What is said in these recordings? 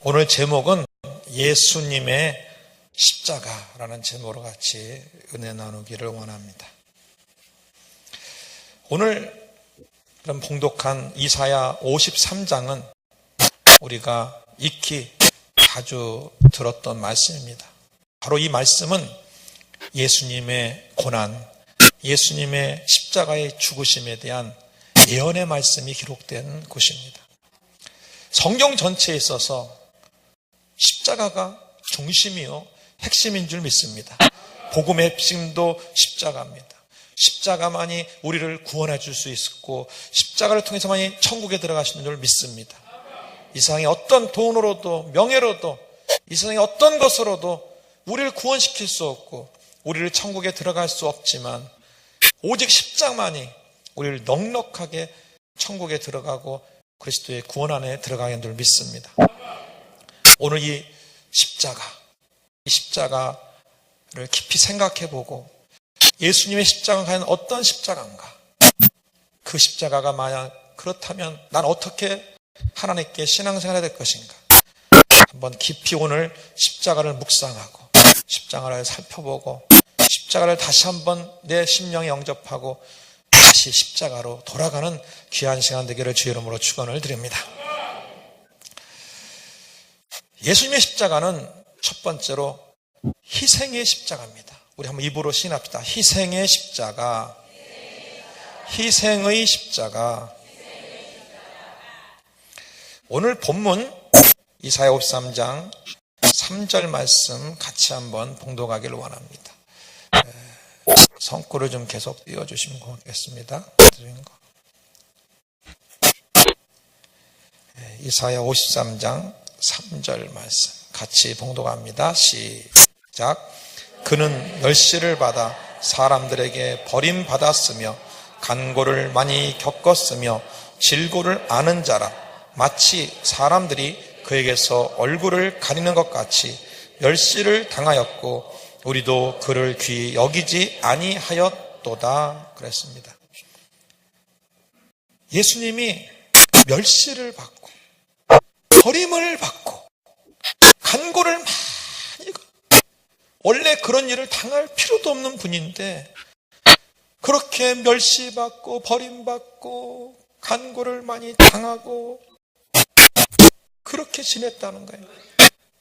오늘 제목은 예수님의 십자가라는 제목으로 같이 은혜 나누기를 원합니다. 오늘 그럼 봉독한 이사야 53장은 우리가 익히 자주 들었던 말씀입니다. 바로 이 말씀은 예수님의 고난, 예수님의 십자가의 죽으심에 대한 예언의 말씀이 기록된 곳입니다. 성경 전체에 있어서 십자가가 중심이요 핵심인 줄 믿습니다. 복음의 핵심도 십자가입니다. 십자가만이 우리를 구원해 줄 수 있고 십자가를 통해서만이 천국에 들어갈 수 있는 줄 믿습니다. 이 세상의 어떤 돈으로도 명예로도 이 세상의 어떤 것으로도 우리를 구원시킬 수 없고 우리를 천국에 들어갈 수 없지만 오직 십자가만이 우리를 넉넉하게 천국에 들어가고 그리스도의 구원 안에 들어가게 한 줄 믿습니다. 오늘 이 십자가를 깊이 생각해보고 예수님의 십자가가 과연 어떤 십자가인가? 그 십자가가 만약 그렇다면 난 어떻게 하나님께 신앙생활을 해야 될 것인가? 한번 깊이 오늘 십자가를 묵상하고 십자가를 살펴보고 십자가를 다시 한번 내 심령에 영접하고 다시 십자가로 돌아가는 귀한 시간 되기를 주의 이름으로 축원을 드립니다. 예수님의 십자가는 첫 번째로 희생의 십자가입니다. 우리 한번 입으로 시인합시다. 희생의 십자가, 희생의 십자가. 오늘 본문 이사야 53장 3절 말씀 같이 한번 봉독하기를 원합니다. 성구를 좀 계속 띄워주시면 고맙겠습니다. 이사야 53장 3절 말씀 같이 봉독합니다. 시작. 그는 멸시를 받아 사람들에게 버림받았으며 간고를 많이 겪었으며 질고를 아는 자라. 마치 사람들이 그에게서 얼굴을 가리는 것 같이 멸시를 당하였고 우리도 그를 귀히 여기지 아니하였도다 그랬습니다. 예수님이 멸시를 받고 버림을 받고 간고를 많이 원래 그런 일을 당할 필요도 없는 분인데 그렇게 멸시받고 버림받고 간고를 많이 당하고 그렇게 지냈다는 거예요.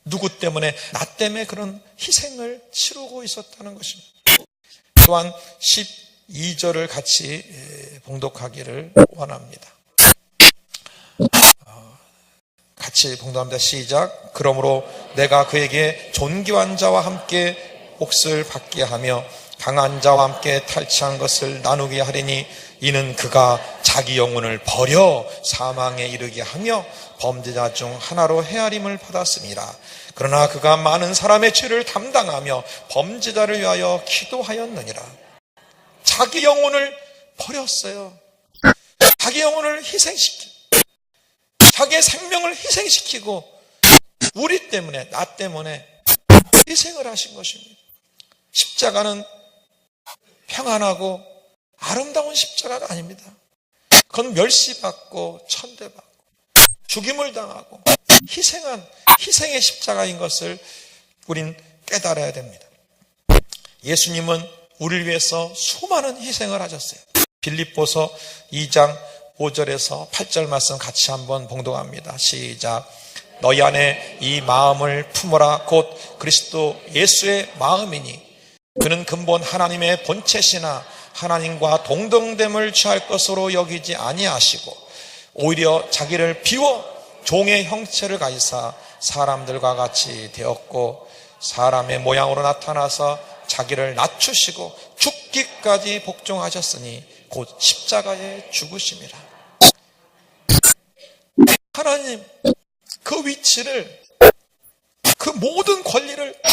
누구 때문에? 나 때문에 그런 희생을 치르고 있었다는 것입니다. 또한 12절을 같이 봉독하기를 원합니다. 같이 봉독합니다. 시작. 그러므로 내가 그에게 존귀한 자와 함께 몫을 받게 하며 강한 자와 함께 탈취한 것을 나누게 하리니 이는 그가 자기 영혼을 버려 사망에 이르게 하며 범죄자 중 하나로 헤아림을 받았음이라. 그러나 그가 많은 사람의 죄를 담당하며 범죄자를 위하여 기도하였느니라. 자기 영혼을 버렸어요. 자기 영혼을 희생시키고 자기의 생명을 희생시키고 우리 때문에 나 때문에 희생을 하신 것입니다. 십자가는 평안하고 아름다운 십자가가 아닙니다. 그건 멸시받고 천대받고 죽임을 당하고 희생의 십자가인 것을 우린 깨달아야 됩니다. 예수님은 우리를 위해서 수많은 희생을 하셨어요. 빌립보서 2장 5절에서 8절 말씀 같이 한번 봉독합니다. 시작. 너희 안에 이 마음을 품어라. 곧 그리스도 예수의 마음이니 그는 근본 하나님의 본체시나 하나님과 동등됨을 취할 것으로 여기지 아니하시고 오히려 자기를 비워 종의 형체를 가지사 사람들과 같이 되었고 사람의 모양으로 나타나서 자기를 낮추시고 죽기까지 복종하셨으니 곧 십자가에 죽으심이라. 하나님 그 위치를 그 모든 권리를 다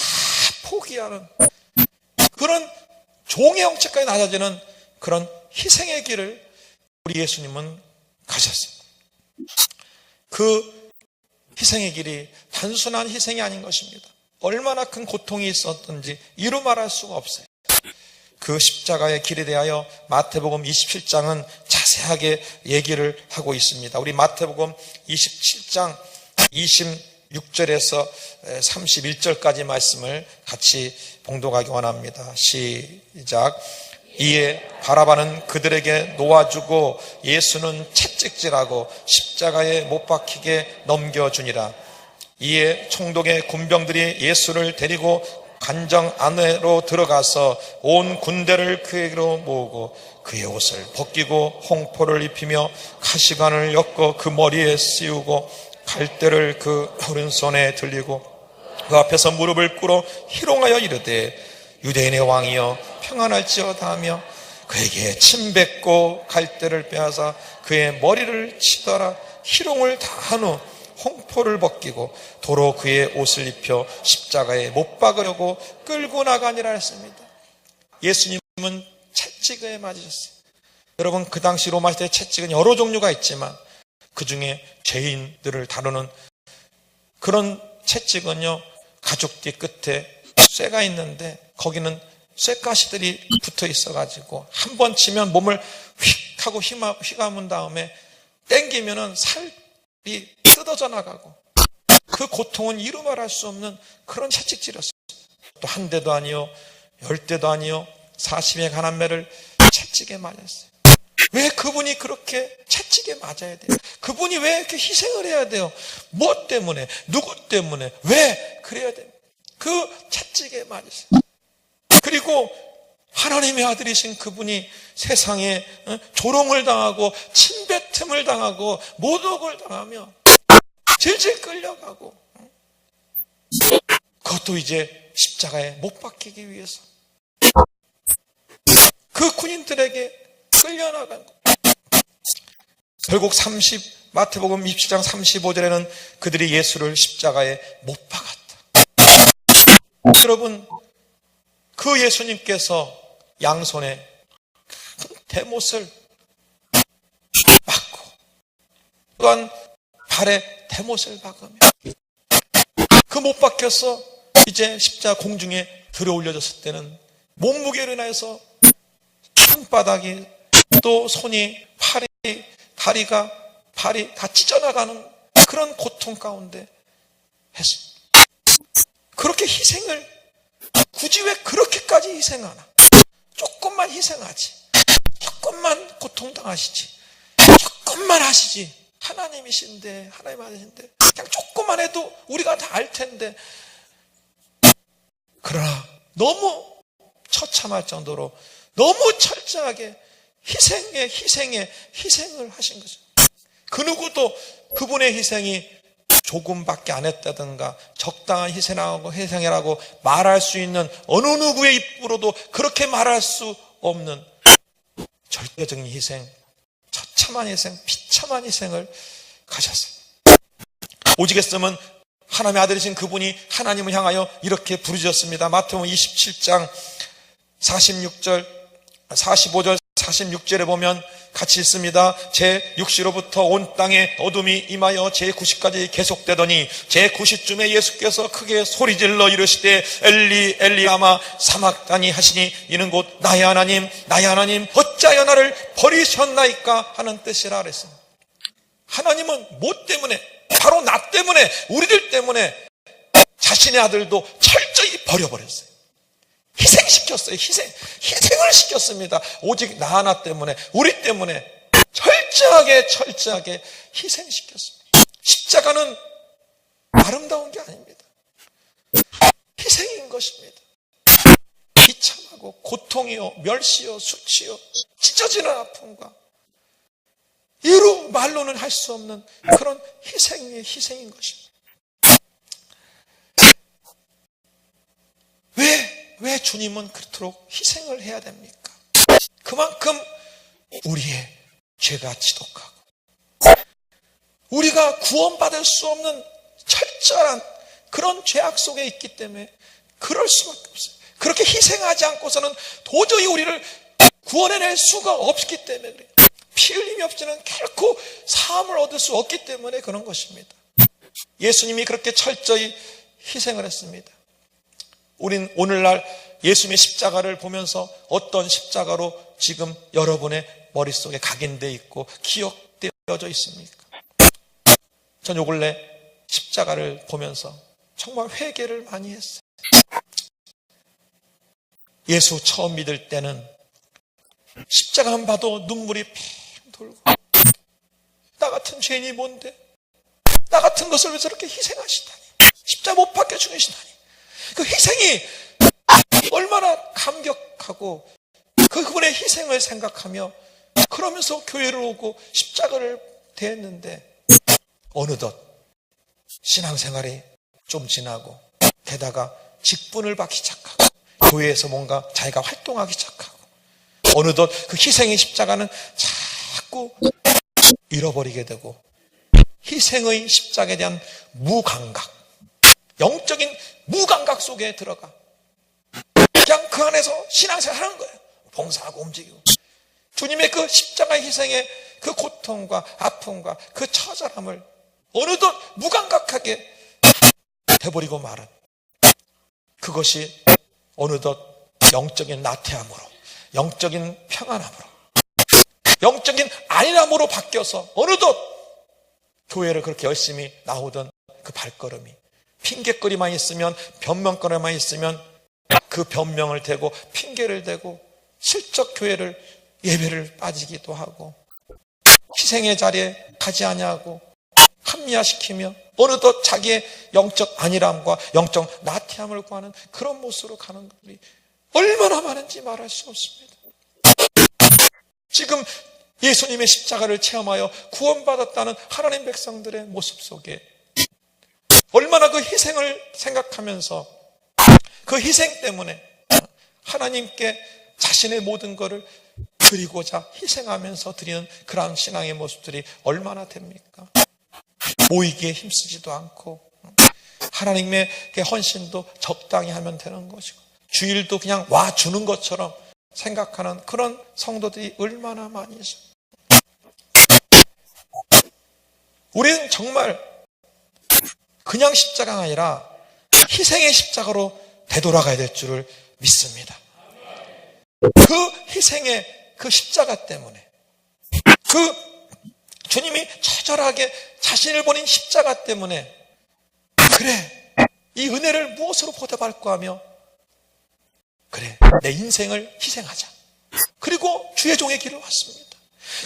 포기하는 그런 종의 형체까지 낮아지는 그런 희생의 길을 우리 예수님은 가셨어요. 그 희생의 길이 단순한 희생이 아닌 것입니다. 얼마나 큰 고통이 있었던지 이루 말할 수가 없어요. 그 십자가의 길에 대하여 마태복음 27장은 자세하게 얘기를 하고 있습니다. 우리 마태복음 27장 36절에서 31절까지 말씀을 같이 봉독하기 원합니다. 시작. 이에 바라바는 그들에게 놓아주고 예수는 채찍질하고 십자가에 못 박히게 넘겨주니라. 이에 총독의 군병들이 예수를 데리고 관정 안으로 들어가서 온 군대를 그에게로 모으고 그의 옷을 벗기고 홍포를 입히며 가시관을 엮어 그 머리에 씌우고 갈대를 그 오른손에 들리고 그 앞에서 무릎을 꿇어 희롱하여 이르되 유대인의 왕이여 평안할지어다 하며 그에게 침 뱉고 갈대를 빼앗아 그의 머리를 치더라. 희롱을 다 한 후 홍포를 벗기고 도로 그의 옷을 입혀 십자가에 못 박으려고 끌고 나가니라 했습니다. 예수님은 채찍에 맞으셨어요. 여러분, 그 당시 로마 시대 채찍은 여러 종류가 있지만 그 중에 죄인들을 다루는 그런 채찍은요, 가죽띠 끝에 쇠가 있는데 거기는 쇠가시들이 붙어 있어가지고 한 번 치면 몸을 휙 하고 휘감은 다음에 땡기면은 살이 뜯어져 나가고 그 고통은 이루 말할 수 없는 그런 채찍질이었어요. 또 한 대도 아니요, 10대도 아니요, 40의 가난매를 채찍에 맞았어요. 왜 그분이 그렇게 채찍에 맞아야 돼요? 그분이 왜 이렇게 희생을 해야 돼요? 뭐 때문에? 누구 때문에? 왜 그래야 돼요? 그 채찍에 맞으세요. 그리고 하나님의 아들이신 그분이 세상에 조롱을 당하고 침뱉음을 당하고 모독을 당하며 질질 끌려가고, 그것도 이제 십자가에 못 박히기 위해서 그 군인들에게 끌려나간 것. 결국 마태복음 27장 35절에는 그들이 예수를 십자가에 못 박았다. 여러분, 그 예수님께서 양손에 큰 대못을 박고 또한 발에 대못을 박으며 그 못 박혀서 이제 십자가 공중에 들어 올려졌을 때는 몸무게로 인해서 손바닥이 또 손이 팔이 다리가 발이 다 찢어나가는 그런 고통 가운데 했습니다. 그렇게 희생을 굳이 왜 그렇게까지 희생하나? 조금만 희생하지, 조금만 고통당하시지, 조금만 하시지. 하나님이신데, 하나님 아들이신데 그냥 조금만 해도 우리가 다 알 텐데. 그러나 너무 처참할 정도로 너무 철저하게 희생을 하신 거죠. 그 누구도 그분의 희생이 조금밖에 안 했다든가 적당한 희생이라고 말할 수 있는 어느 누구의 입으로도 그렇게 말할 수 없는 절대적인 희생, 처참한 희생, 비참한 희생을 가셨어요. 오직했으면 하나님의 아들이신 그분이 하나님을 향하여 이렇게 부르짖었습니다. 마태복음 27장 46절, 45절, 46절에 보면 같이 있습니다. 제6시로부터 온 땅에 어둠이 임하여 제9시까지 계속되더니 제9시쯤에 예수께서 크게 소리질러 이르시되 엘리 엘리 라마 사막다니 하시니 이는 곧 나의 하나님 나의 하나님 어찌하여 나를 버리셨나이까 하는 뜻이라 그랬습니다. 하나님은 뭐 때문에? 바로 나 때문에, 우리들 때문에 자신의 아들도 철저히 버려버렸어요. 희생시켰어요. 희생을 시켰습니다. 오직 나 하나 때문에, 우리 때문에 철저하게 희생시켰습니다. 십자가는 아름다운 게 아닙니다. 희생인 것입니다. 비참하고 고통이요, 멸시요, 수치요, 찢어지는 아픔과 이루 말로는 할 수 없는 그런 희생인 것입니다. 왜 주님은 그토록 희생을 해야 됩니까? 그만큼 우리의 죄가 지독하고 우리가 구원받을 수 없는 철저한 그런 죄악 속에 있기 때문에 그럴 수밖에 없어요. 그렇게 희생하지 않고서는 도저히 우리를 구원해낼 수가 없기 때문에 그래요. 피 흘림이 없이는 결코 사함을 얻을 수 없기 때문에 그런 것입니다. 예수님이 그렇게 철저히 희생을 했습니다. 우린 오늘날 예수님의 십자가를 보면서 어떤 십자가로 지금 여러분의 머릿속에 각인되어 있고 기억되어져 있습니까? 전 요 근래 십자가를 보면서 정말 회개를 많이 했어요. 예수 처음 믿을 때는 십자가만 봐도 눈물이 팽 돌고, 나 같은 죄인이 뭔데? 나 같은 것을 왜 저렇게 희생하시다니? 십자가 못 박혀 죽으시다니? 그 희생이 얼마나 감격하고 그분의 희생을 생각하며 그러면서 교회를 오고 십자가를 대했는데, 어느덧 신앙생활이 좀 지나고 게다가 직분을 받기 시작하고 교회에서 뭔가 자기가 활동하기 시작하고 어느덧 그 희생의 십자가는 자꾸 잃어버리게 되고 희생의 십자가에 대한 무감각, 영적인 무감각 속에 들어가 그냥 그 안에서 신앙생활 하는 거예요. 봉사하고 움직이고 주님의 그 십자가의 희생의 그 고통과 아픔과 그 처절함을 어느덧 무감각하게 돼버리고 말은, 그것이 어느덧 영적인 나태함으로, 영적인 평안함으로, 영적인 안일함으로 바뀌어서 어느덧 교회를 그렇게 열심히 나오던 그 발걸음이 핑계거리만 있으면, 변명거리만 있으면 그 변명을 대고 핑계를 대고 슬쩍 교회를, 예배를 빠지기도 하고 희생의 자리에 가지 아니하고 합리화시키며 어느덧 자기의 영적 안일함과 영적 나태함을 구하는 그런 모습으로 가는 분들이 얼마나 많은지 말할 수 없습니다. 지금 예수님의 십자가를 체험하여 구원받았다는 하나님 백성들의 모습 속에 얼마나 그 희생을 생각하면서 그 희생 때문에 하나님께 자신의 모든 것을 드리고자 희생하면서 드리는 그러한 신앙의 모습들이 얼마나 됩니까? 모이기에 힘쓰지도 않고 하나님의 헌신도 적당히 하면 되는 것이고 주일도 그냥 와주는 것처럼 생각하는 그런 성도들이 얼마나 많이 있어요. 우리는 정말 그냥 십자가가 아니라 희생의 십자가로 되돌아가야 될 줄을 믿습니다. 그 희생의 그 십자가 때문에, 그 주님이 처절하게 자신을 버린 십자가 때문에, 그래, 이 은혜를 무엇으로 보답할까 하며, 그래, 내 인생을 희생하자. 그리고 주의 종의 길을 왔습니다.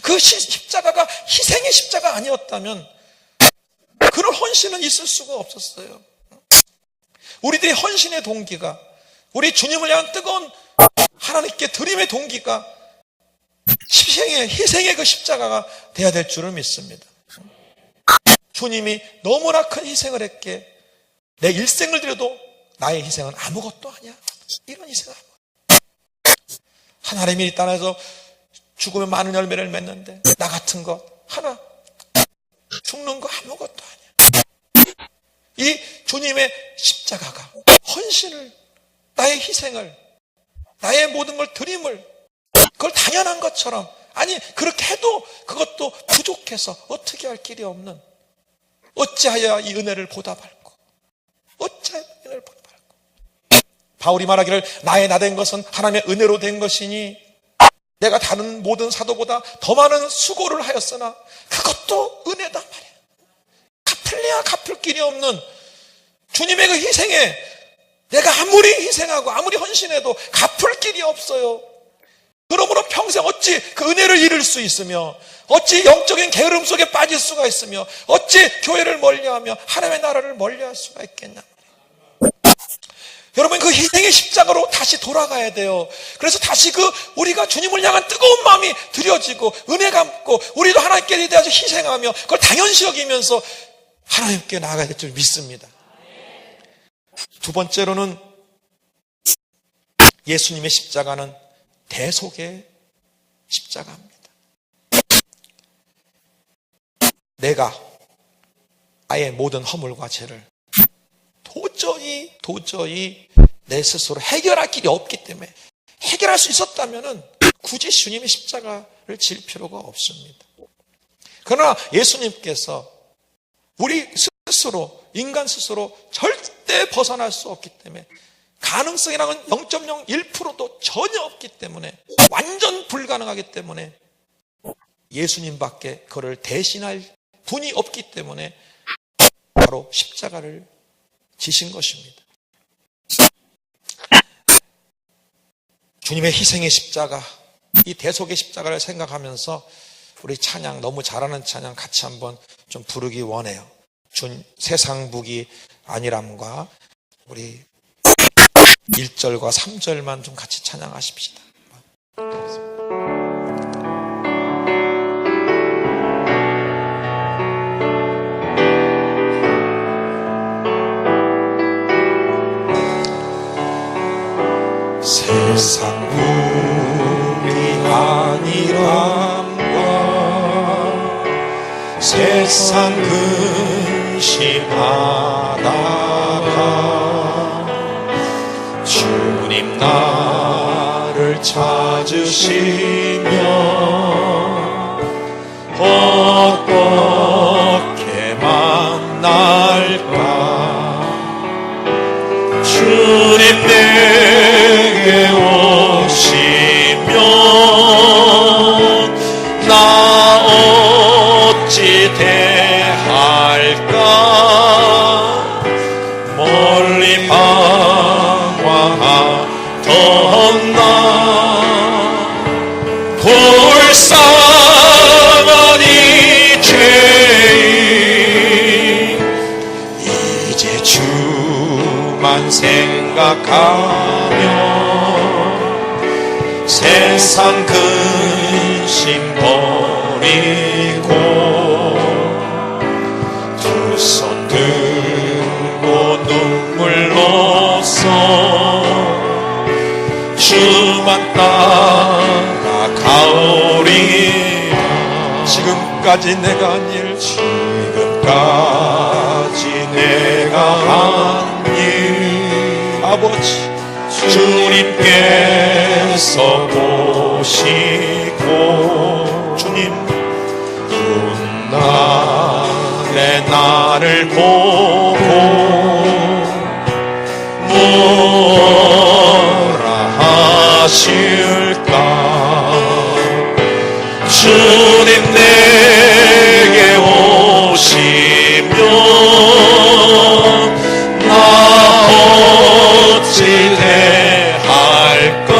그 십자가가 희생의 십자가 아니었다면 그런 헌신은 있을 수가 없었어요. 우리들의 헌신의 동기가, 우리 주님을 향한 뜨거운 하나님께 드림의 동기가 희생의 그 십자가가 돼야 될 줄을 믿습니다. 주님이 너무나 큰 희생을 했기에 내 일생을 들여도 나의 희생은 아무것도 아니야. 이런 희생을 하나님이 이 땅에서 죽으면 많은 열매를 맺는데 나 같은 것 하나 죽는 거 아무것도 아니야. 이 주님의 십자가가 헌신을, 나의 희생을, 나의 모든 걸 드림을, 그걸 당연한 것처럼, 아니 그렇게 해도 그것도 부족해서 어떻게 할 길이 없는, 어찌하여 이 은혜를 보답할꼬, 어찌하여 은혜를 보답할꼬. 바울이 말하기를 나의 나 된 것은 하나님의 은혜로 된 것이니 내가 다른 모든 사도보다 더 많은 수고를 하였으나 그것도 은혜단 말이야. 갚을래야 갚을 길이 없는 주님의 그 희생에 내가 아무리 희생하고 아무리 헌신해도 갚을 길이 없어요. 그러므로 평생 어찌 그 은혜를 잃을 수 있으며, 어찌 영적인 게으름 속에 빠질 수가 있으며, 어찌 교회를 멀리하며 하나님의 나라를 멀리할 수가 있겠냐. 여러분, 그 희생의 십자가로 다시 돌아가야 돼요. 그래서 다시 우리가 주님을 향한 뜨거운 마음이 드려지고 은혜 갚고 우리도 하나님께 대해서 희생하며 그걸 당연시 여기면서 하나님께 나아가야 될 줄 믿습니다. 두 번째로는 예수님의 십자가는 대속의 십자가입니다. 내가 아예 모든 허물과 죄를 도저히 내 스스로 해결할 길이 없기 때문에, 해결할 수 있었다면 굳이 주님의 십자가를 질 필요가 없습니다. 그러나 예수님께서 우리 스스로, 인간 스스로 절대 벗어날 수 없기 때문에, 가능성이라는 0.01%도 전혀 없기 때문에, 완전 불가능하기 때문에 예수님밖에 그를 대신할 분이 없기 때문에 바로 십자가를 지신 것입니다. 주님의 희생의 십자가, 이 대속의 십자가를 생각하면서 우리 찬양, 너무 잘하는 찬양 같이 한번 좀 부르기 원해요. 세상 무기 아니람과 우리 1절과 3절만 좀 같이 찬양하십시다. 세상 무기 아니람과 세상 근심하다가 주님 나를 찾으시며 어떻게 만날까. 주님 내게 오시면 나 어찌 대할까. 멀리 방황하던 나 불쌍한 이 죄인 이제 주만 생각하며 세상 근심 버리고 두 손 들고 눈물로써 주만 따라가오리라. 지금까지 내가 한 일, 지금까지 내가 한 일, 아버지 주님께서 보시고 주님 훗날에 나를 보고 뭐라 하실까. 주님 내게 오시면 나 어찌 대할까.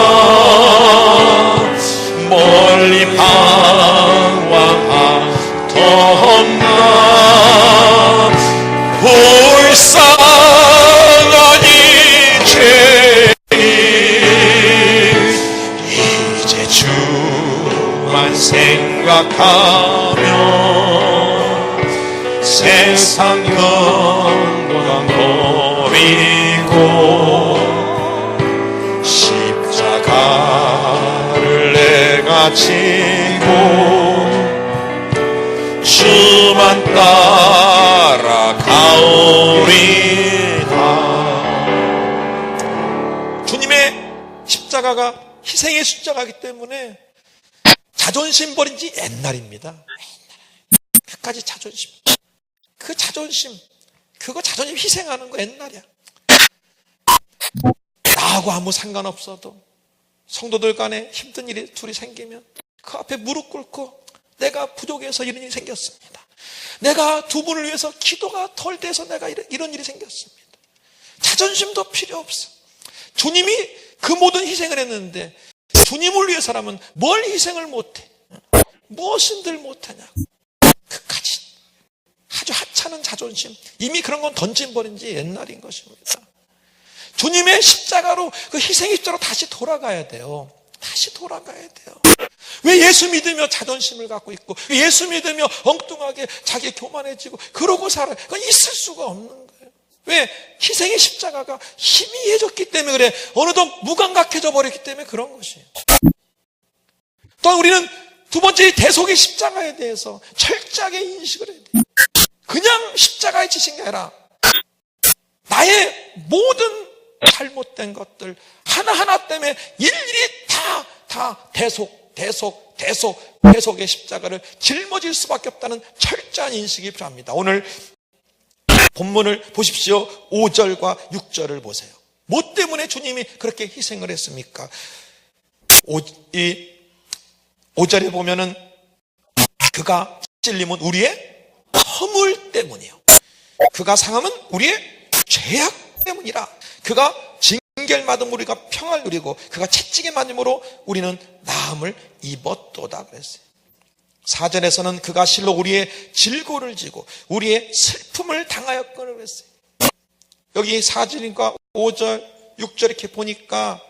멀리 방황하던 나 불쌍한 이 죄인 이제 주만 생각하며 세상 영광 버리고 십자가를 내가 지고 주만 따라가오리다. 주님의 십자가가 희생의 십자가이기 때문에 자존심 버린 지 옛날입니다. 끝까지 자존심. 그 자존심, 그거 자존심 희생하는 거 옛날이야. 나하고 아무 상관없어도 성도들 간에 힘든 일이 둘이 생기면 그 앞에 무릎 꿇고 내가 부족해서 이런 일이 생겼습니다. 내가 두 분을 위해서 기도가 덜 돼서 내가 이런 일이 생겼습니다. 자존심도 필요 없어. 주님이 그 모든 희생을 했는데 주님을 위해서라면 뭘 희생을 못해? 무엇인들 못하냐고. 그까지 아주 하찮은 자존심, 이미 그런 건 던져버린 지 옛날인 것입니다. 주님의 십자가로, 그 희생의 십자가로 다시 돌아가야 돼요. 다시 돌아가야 돼요. 왜 예수 믿으며 자존심을 갖고 있고, 왜 예수 믿으며 엉뚱하게 자기 교만해지고 그러고 살아요? 그건 있을 수가 없는 거예요. 왜? 희생의 십자가가 희미해졌기 때문에 그래. 어느덧 무감각해져 버렸기 때문에 그런 것이에요. 또 우리는 두 번째 대속의 십자가에 대해서 철저하게 인식을 해야 돼요. 그냥 십자가에 지신 게 아니라 나의 모든 잘못된 것들 하나하나 때문에 일일이 다 대속의 십자가를 짊어질 수밖에 없다는 철저한 인식이 필요합니다. 오늘 본문을 보십시오. 5절과 6절을 보세요. 뭐 때문에 주님이 그렇게 희생을 했습니까? 5절에 보면은 그가 찔림은 우리의 허물 때문이요. 그가 상함은 우리의 죄악 때문이라. 그가 징계를 받은 우리가 평화를 누리고 그가 채찍에 맞음으로 우리는 나음을 입었도다 그랬어요. 4절에서는 그가 실로 우리의 질고를 지고 우리의 슬픔을 당하였거늘 그랬어요. 여기 4절과 5절, 6절 이렇게 보니까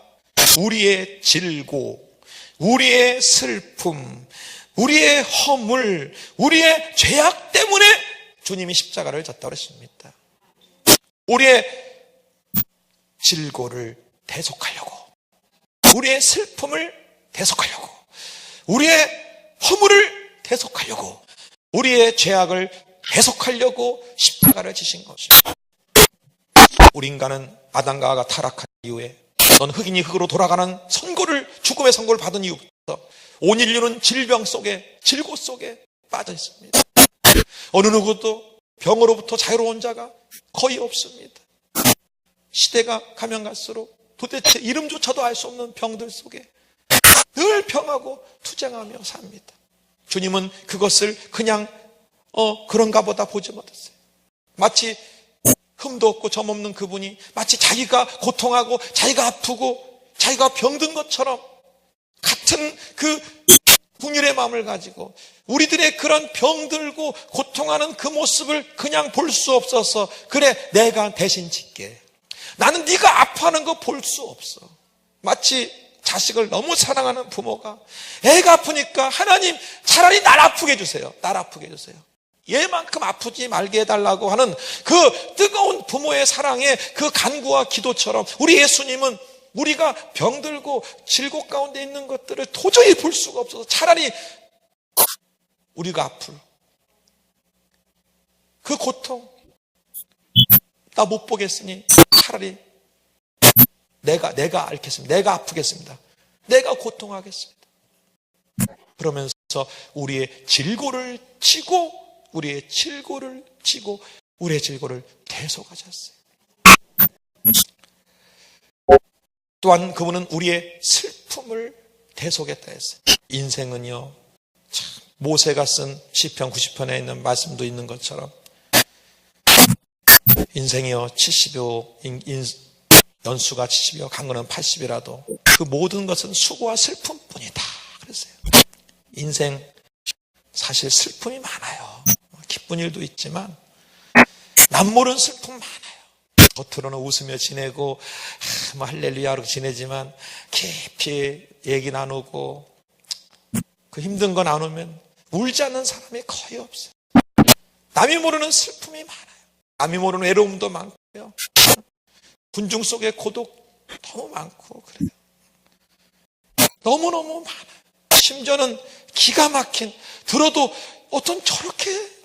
우리의 질고, 우리의 슬픔, 우리의 허물, 우리의 죄악 때문에 주님이 십자가를 졌다고 했습니다. 우리의 질고를 대속하려고, 우리의 슬픔을 대속하려고, 우리의 허물을 대속하려고, 우리의 죄악을 대속하려고 십자가를 지신 것입니다. 우리 인간은 아담과 하와가 타락한 이후에 넌 흑인이 흑으로 돌아가는 선고를, 죽음의 선고를 받은 이후부터 온 인류는 질병 속에, 질고 속에 빠져 있습니다. 어느 누구도 병으로부터 자유로운 자가 거의 없습니다. 시대가 가면 갈수록 도대체 이름조차도 알 수 없는 병들 속에 늘 병하고 투쟁하며 삽니다. 주님은 그것을 그냥 그런가 보다 보지 못했어요. 마치 흠도 없고 점 없는 그분이 마치 자기가 고통하고 자기가 아프고 자기가 병든 것처럼 같은 그 궁율의 마음을 가지고 우리들의 그런 병들고 고통하는 그 모습을 그냥 볼 수 없어서, 그래 내가 대신 짓게, 나는 네가 아파하는 거 볼 수 없어. 마치 자식을 너무 사랑하는 부모가 애가 아프니까 하나님 차라리 날 아프게 해주세요, 날 아프게 해주세요, 얘만큼 아프지 말게 해달라고 하는 그 뜨거운 부모의 사랑의 그 간구와 기도처럼 우리 예수님은 우리가 병들고 질고 가운데 있는 것들을 도저히 볼 수가 없어서 차라리 우리가 아플 그 고통 나 못 보겠으니 차라리 내가 앓겠습니다, 내가 아프겠습니다, 내가 고통하겠습니다. 그러면서 우리의 질고를 지고 우리의 질고를 지고 우리의 질고를 대속하셨어요. 또한 그분은 우리의 슬픔을 대속했다 했어요. 인생은요, 참 모세가 쓴 시편 90편에 있는 말씀도 있는 것처럼 인생이요 70여, 연수가 70이요 강건은 80이라도 그 모든 것은 수고와 슬픔뿐이다 그랬어요. 인생 사실 슬픔이 많아요. 기쁜 일도 있지만 남모른 슬픔 많아요. 겉으로는 웃으며 지내고 할렐루야로 지내지만 깊이 얘기 나누고 그 힘든 거 나누면 울지 않는 사람이 거의 없어요. 남이 모르는 슬픔이 많아요. 남이 모르는 외로움도 많고요. 군중 속에 고독 너무 많고 그래요. 너무너무 많아요. 심지어는 기가 막힌, 들어도 어떤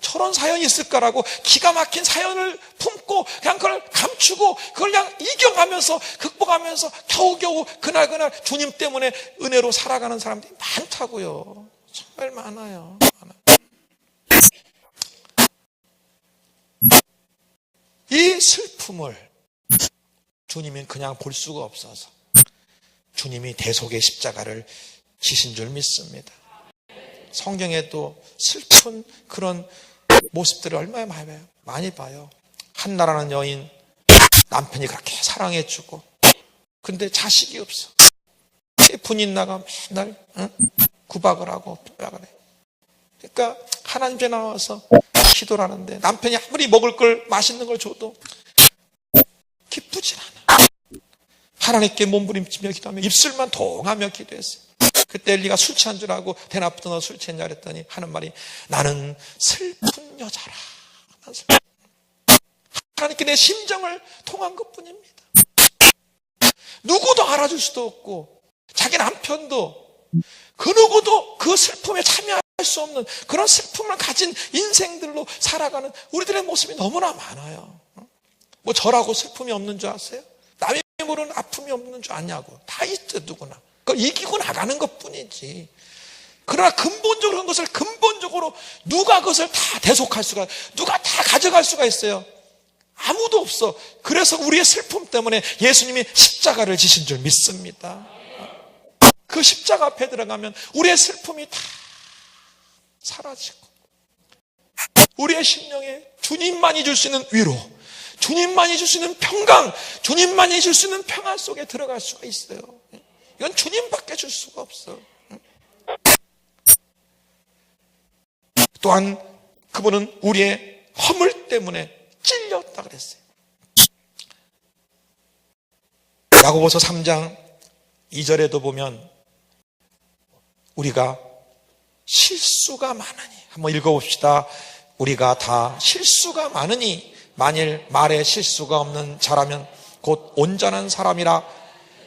저런 사연이 있을까라고 기가 막힌 사연을 품고 그냥 그걸 감추고 그걸 그냥 이겨가면서 극복하면서 겨우겨우 그날 주님 때문에 은혜로 살아가는 사람들이 많다고요. 정말 많아요. 이 슬픔을 주님은 그냥 볼 수가 없어서 주님이 대속의 십자가를 지신 줄 믿습니다. 성경에도 슬픈 그런 모습들을 얼마나 많이 봐요. 한나라는 여인, 남편이 그렇게 사랑해주고 근데 자식이 없어. 분이 나가 맨날 구박을 하고 도박을 해. 그러니까 하나님 앞에 나와서 기도를 하는데 남편이 아무리 먹을 걸 맛있는 걸 줘도 기쁘질 않아. 하나님께 몸부림치며 기도하며 입술만 동하며 기도했어요. 그때 엘리가 술 취한 줄 알고 대낮부터 너 술 취했냐 그랬더니 하는 말이 나는 슬픈 여자라. 하나님께 내 심정을 통한 것뿐입니다. 누구도 알아줄 수도 없고 자기 남편도 그 누구도 그 슬픔에 참여할 수 없는 그런 슬픔을 가진 인생들로 살아가는 우리들의 모습이 너무나 많아요. 뭐 저라고 슬픔이 없는 줄 아세요? 남의 모르는 아픔이 없는 줄 아냐고. 다 있죠, 누구나. 그걸 이기고 나가는 것뿐이지. 그러나 근본적으로 그런 것을 근본적으로 누가 그것을 다 대속할 수가, 누가 다 가져갈 수가 있어요? 아무도 없어. 그래서 우리의 슬픔 때문에 예수님이 십자가를 지신 줄 믿습니다. 그 십자가 앞에 들어가면 우리의 슬픔이 다 사라지고 우리의 심령에 주님만이 줄 수 있는 위로, 주님만이 줄 수 있는 평강, 주님만이 줄 수 있는 평안 속에 들어갈 수가 있어요. 이건 주님밖에 줄 수가 없어. 또한 그분은 우리의 허물 때문에 찔렸다 그랬어요. 야고보서 3장 2절에도 보면 우리가 실수가 많으니, 한번 읽어봅시다. 우리가 다 실수가 많으니 만일 말에 실수가 없는 자라면 곧 온전한 사람이라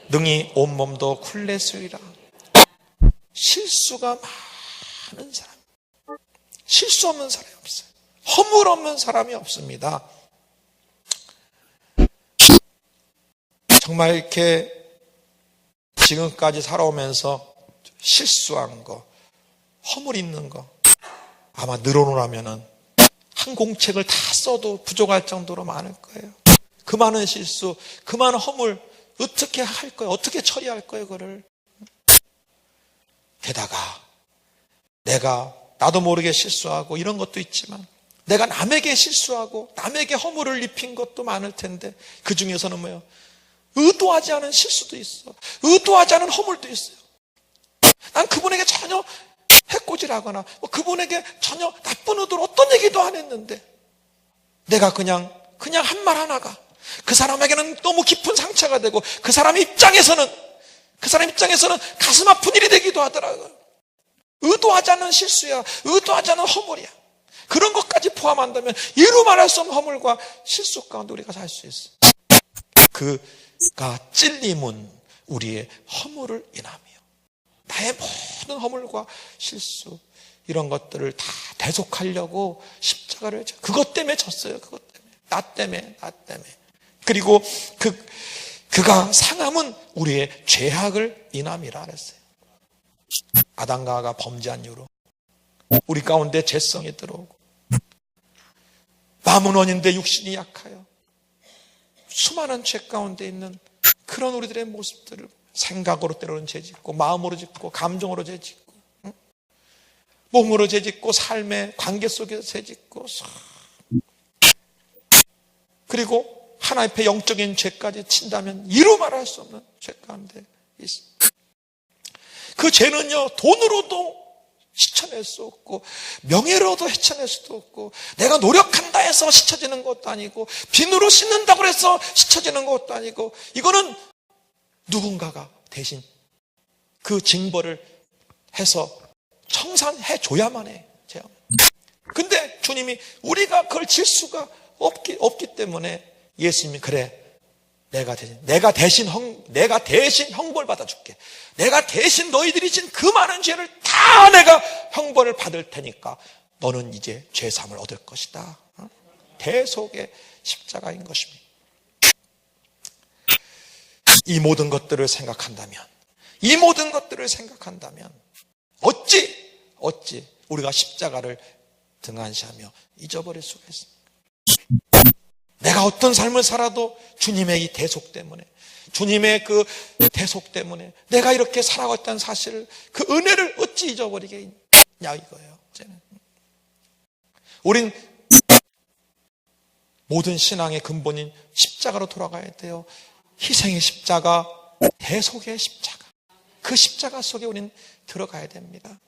능히 온몸도 굴레쓰리라. 실수가 많은 사람, 실수 없는 사람이 없어요. 허물 없는 사람이 없습니다. 정말 이렇게 지금까지 살아오면서 실수한 거, 허물 있는 거 아마 늘어놓으라면은 한 공책을 다 써도 부족할 정도로 많을 거예요. 그 많은 실수, 그 많은 허물 어떻게 할 거예요? 어떻게 처리할 거예요? 그거를. 게다가 나도 모르게 실수하고 이런 것도 있지만 내가 남에게 실수하고 남에게 허물을 입힌 것도 많을 텐데 그 중에서는 뭐예요? 의도하지 않은 실수도 있어. 의도하지 않은 허물도 있어요. 난 그분에게 전혀 해코지하거나 그분에게 전혀 나쁜 의도로 어떤 얘기도 안 했는데 내가 그냥 한 말 하나가 그 사람에게는 너무 깊은 상처가 되고 그 사람 입장에서는 가슴 아픈 일이 되기도 하더라고요. 의도하지 않은 실수야. 의도하지 않은 허물이야. 그런 것까지 포함한다면 이루 말할 수 없는 허물과 실수 가운데 우리가 살 수 있어. 그가 찔림은 우리의 허물을 인하며 나의 모든 허물과 실수 이런 것들을 다 대속하려고 십자가를 그것 때문에 졌어요. 그것 때문에 나 때문에 그리고 그가 상함은 우리의 죄악을 인함이라 그랬어요. 아담과 하와가 범죄한 이후로 우리 가운데 죄성이 들어오고 마음은 원인데 육신이 약하여 수많은 죄 가운데 있는 그런 우리들의 모습들을 생각으로 때로는 죄짓고 마음으로 짓고 감정으로 죄짓고 몸으로 죄짓고 삶의 관계 속에서 죄짓고 그리고 하나님 앞에 영적인 죄까지 친다면 이루 말할 수 없는 죄 가운데 있습니다. 그 죄는요 돈으로도 씻어낼 수 없고 명예로도 헤쳐낼 수도 없고 내가 노력한다 해서 씻어지는 것도 아니고 비누로 씻는다고 해서 씻어지는 것도 아니고 이거는 누군가가 대신 그 징벌을 해서 청산해 줘야만 해. 근데 주님이 우리가 그걸 질 수가 없기 때문에 예수님이 그래 내가 대신 형벌 받아줄게. 내가 대신 너희들이 진 그 많은 죄를 다 내가 형벌을 받을 테니까 너는 이제 죄사함을 얻을 것이다. 대속의 십자가인 것입니다. 이 모든 것들을 생각한다면 어찌 우리가 십자가를 등한시하며 잊어버릴 수가 있습니까? 내가 어떤 삶을 살아도 주님의 이 대속 때문에 주님의 그 대속 때문에 내가 이렇게 살아왔다는 사실을 그 은혜를 어찌 잊어버리겠냐 이거예요. 우린 모든 신앙의 근본인 십자가로 돌아가야 돼요. 희생의 십자가, 대속의 십자가. 그 십자가 속에 우린 들어가야 됩니다.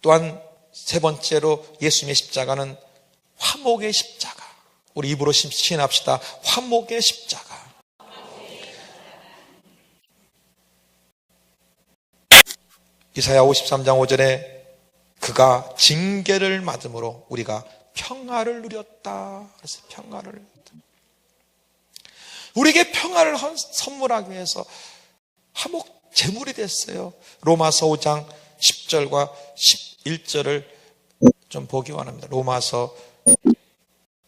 또한 세 번째로 예수님의 십자가는 화목의 십자가. 우리 입으로 시인합시다. 화목의 십자가. 이사야 53장 5절에 그가 징계를 맞음으로 우리가 평화를 누렸다. 그래서 평화를 누렸다. 우리에게 평화를 선물하기 위해서 화목 제물이 됐어요. 로마서 5장 10절과 11절을 좀 보기 원합니다. 로마서